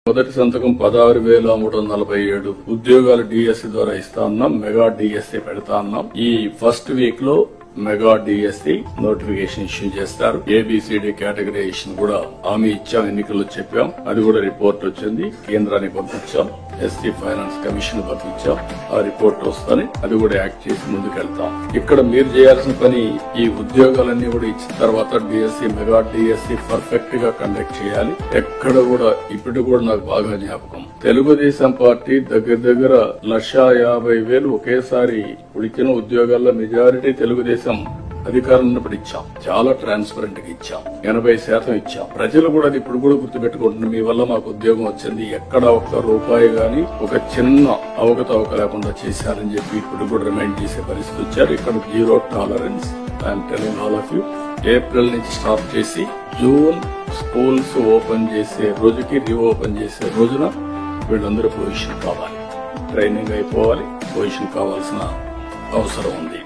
మొదటి సంతకం 16,347 ఉద్యోగాలు డిఎస్సి ద్వారా ఇస్తా ఉన్నాం. మెగా డిఎస్సి పెడతా ఉన్నాం. ఈ ఫస్ట్ వీక్ లో మెగా డిఎస్సి నోటిఫికేషన్ ఇష్యూ చేస్తారు. ఏబిసిడి కేటగరైజేషన్ కూడా హామీ ఇచ్చాం, ఎన్నికల్లో చెప్పాం. అది కూడా రిపోర్ట్ వచ్చింది, కేంద్రానికి పంపించాం, ఎస్సీ ఫైనాన్స్ కమిషన్ పంపించాం. ఆ రిపోర్ట్ వస్తానే అది కూడా యాక్ట్ చేసి ముందుకెళ్తాం. ఇక్కడ మీరు చేయాల్సిన పని ఈ ఉద్యోగాలన్నీ కూడా ఇచ్చిన తర్వాత డిఎస్సి మెగా డిఎస్సి పర్ఫెక్ట్ గా కండక్ట్ చేయాలి. ఎక్కడ కూడా ఇప్పుడు కూడా నాకు బాగా జ్ఞాపకం, తెలుగుదేశం పార్టీ దగ్గర 1,50,000 ఒకేసారి ఉడికిన ఉద్యోగాల్లో మెజారిటీ తెలుగుదేశం అధికారం ఉన్నప్పుడు ఇచ్చాం. చాలా ట్రాన్స్పరెంట్ గా ఇచ్చాం, 80% ఇచ్చాం. ప్రజలు కూడా అది ఇప్పుడు కూడా గుర్తుపెట్టుకుంటున్నారు. మీ వల్ల మాకు ఉద్యోగం వచ్చింది, ఎక్కడ ఒక్క రూపాయి గాని ఒక చిన్న అవకతవక లేకుండా చేశారని చెప్పి ఇప్పుడు కూడా రిమైండ్ చేసే పరిస్థితి వచ్చారు. ఇక్కడ zero tolerance. I'm telling all of you. April నుంచి స్టార్ట్ చేసి జూన్ స్కూల్స్ ఓపెన్ చేసే రోజుకి రీఓపెన్ చేసే రోజున వీళ్ళందరూ పొజిషన్ కావాలి, ట్రైనింగ్ అయిపోవాలి, పొజిషన్ కావాల్సిన అవసరం ఉంది.